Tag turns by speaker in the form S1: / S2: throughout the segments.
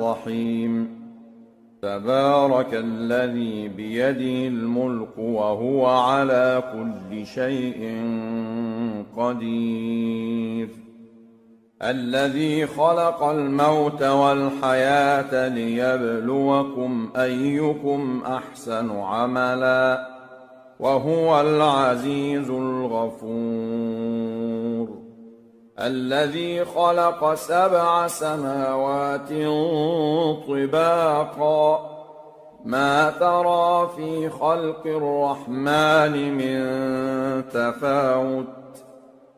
S1: الرحيم تبارك الذي بيده الملك وهو على كل شيء قدير الذي خلق الموت والحياة ليبلوكم أيكم أحسن عملا وهو العزيز الغفور الذي خلق 7 سماوات طباقا ما ترى في خلق الرحمن من تفاوت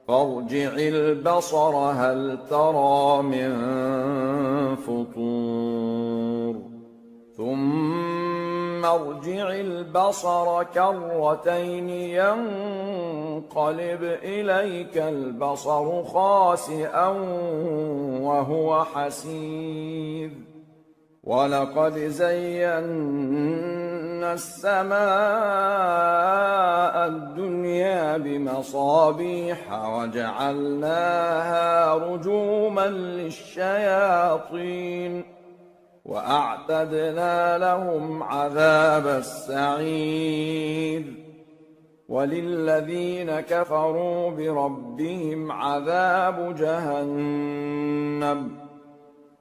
S1: فارجع البصر هل ترى من فطور ثم ارجع البصر كرتين ينقلب إليك البصر خاسئا وهو حسير ولقد زينا السماء الدنيا بمصابيح وجعلناها رجوما للشياطين وأعتدنا لهم عذاب السعير وللذين كفروا بربهم عذاب جهنم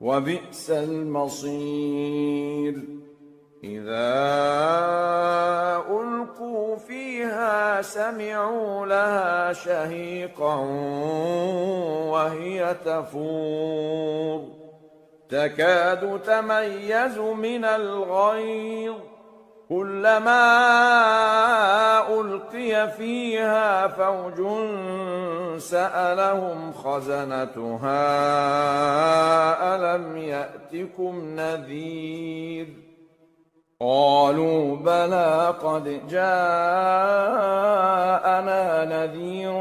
S1: وبئس المصير إذا ألقوا فيها سمعوا لها شهيقا وهي تفور تكاد تميز من الغيظ كلما ألقي فيها فوج سألهم خزنتها ألم يأتكم نذير قالوا بلى قد جاءنا نذير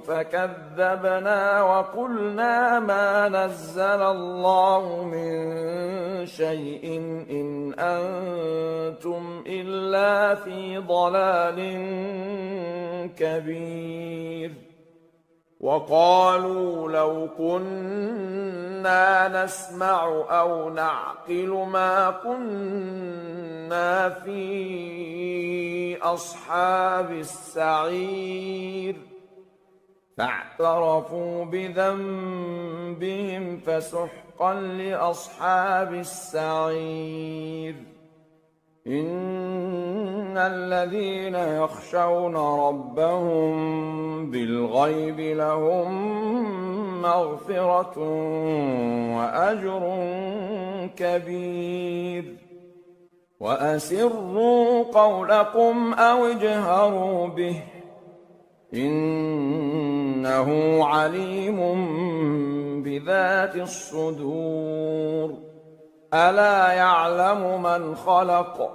S1: فكذبنا وقلنا ما نزل الله من شيء إن أنتم إلا في ضلال كبير وقالوا لو كنا نسمع أو نعقل ما كنا في أصحاب السعير فاعترفوا بذنبهم فسحقا لأصحاب السعير إن الذين يخشون ربهم بالغيب لهم مغفرة وأجر كبير وأسروا قولكم أو اجهروا به إنه عليم بذات الصدور ألا يعلم من خلق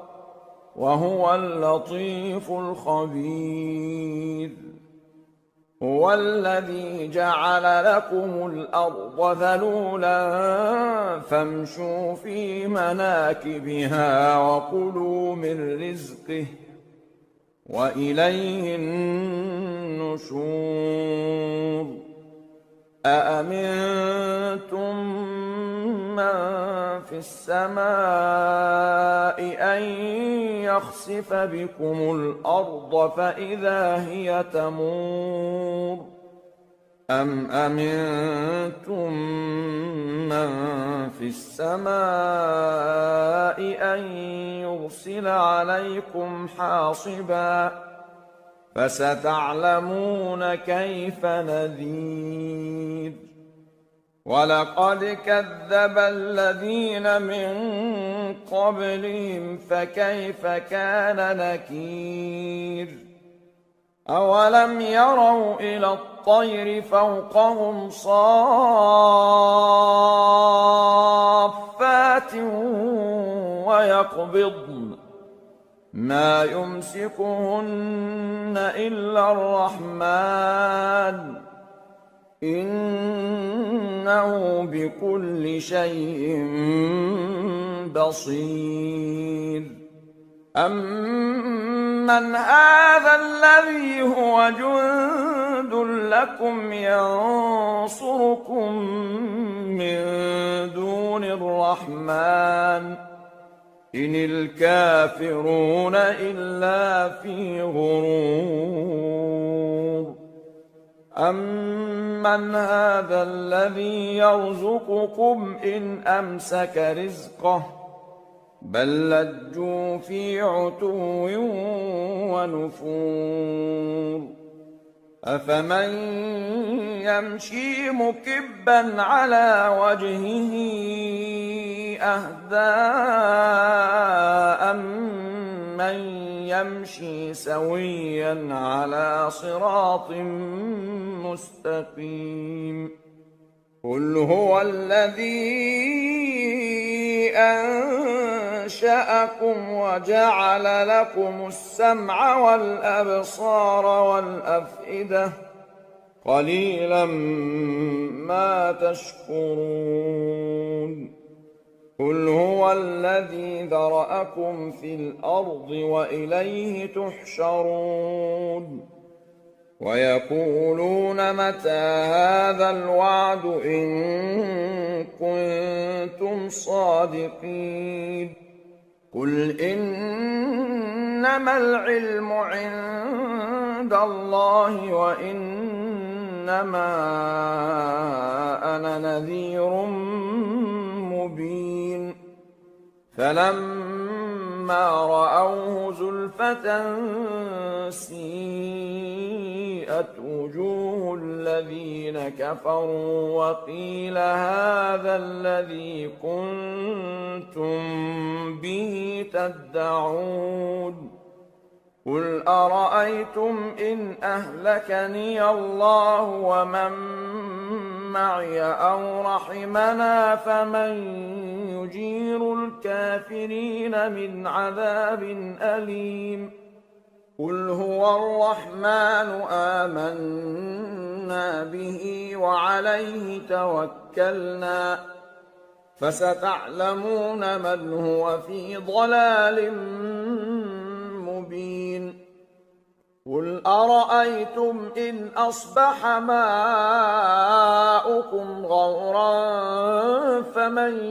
S1: وهو اللطيف الخبير هو الذي جعل لكم الأرض ذلولا فامشوا في مناكبها وكلوا من رزقه وإليه النشور أأمنتم من في السماء أن يخسف بكم الأرض فإذا هي تمور أم أمنتم من في السماء أن يرسل عليكم حاصبا فستعلمون كيف نذير ولقد كذب الذين من قبلهم فكيف كان نكير أولم يروا إلى الطير فوقهم صافات ويقبضن ما يمسكهن إلا الرحمن إنه بكل شيء بصير أَمَّنْ هَذَا الَّذِي هُوَ جُندٌ لَّكُمْ يَنصُرُكُم مِّن دُونِ الرَّحْمَٰنِ إِنِ الْكَافِرُونَ إِلَّا فِي غُرُورٍ أَمَّنْ هَذَا الَّذِي يَرْزُقُكُمْ إِنْ أَمْسَكَ رِزْقَهُ بَل لَّجُّوا فِي عُتُوٍّ وَنُفُورٍ أَفَمَن يَمْشِي مُكِبًّا عَلَىٰ وَجْهِهِ أَهْدَىٰ أَمَّن يَمْشِي سَوِيًّا عَلَىٰ صِرَاطٍ مُّسْتَقِيمٍ قُلْ هُوَ الَّذِي أَنشَأَكُمْ وَجَعَلَ لَكُمُ السَّمْعَ وَالْأَبْصَارَ وَالْأَفْئِدَةَ قَلِيلًا مَّا تَشْكُرُونَ قُلْ هُوَ الَّذِي ذَرَأَكُمْ فِي الْأَرْضِ وَإِلَيْهِ تُحْشَرُونَ وَيَقُولُونَ مَتَىٰ هَٰذَا الْوَعْدُ إِن كُنتُمْ صَادِقِينَ قُلْ إِنَّمَا الْعِلْمُ عِندَ اللَّهِ وَإِنَّمَا أَنَا نَذِيرٌ مُّبِينٌ فَلَمَّا رَأَوْهُ زُلْفَةً سِيئَتْ وُجُوهُ الَّذِينَ كَفَرُوا وَقِيلَ هَٰذَا الَّذِي كُنتُم بِهِ تَدَّعُونَ قُلْ أَرَأَيْتُمْ إِنْ أَهْلَكَنِيَ اللَّهُ وَمَن مَّعِيَ أَوْ رَحِمَنَا فَمَن يُجِيرُ الْكَافِرِينَ مِنْ عَذَابٍ أَلِيمٍ قُلْ هُوَ الرَّحْمَٰنُ آمَنَّا بِهِ وَعَلَيْهِ تَوَكَّلْنَا فَسَتَعْلَمُونَ مَنْ هُوَ فِي ضَلَالٍ مُّبِينٍ قُلْ أَرَأَيْتُمْ إِنْ أَصْبَحَ مَاؤُكُمْ غَوْرًا فَمَن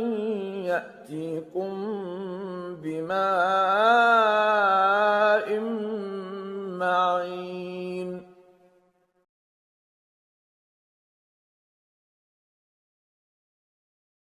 S1: يَأْتِيكُم بِمَاءٍ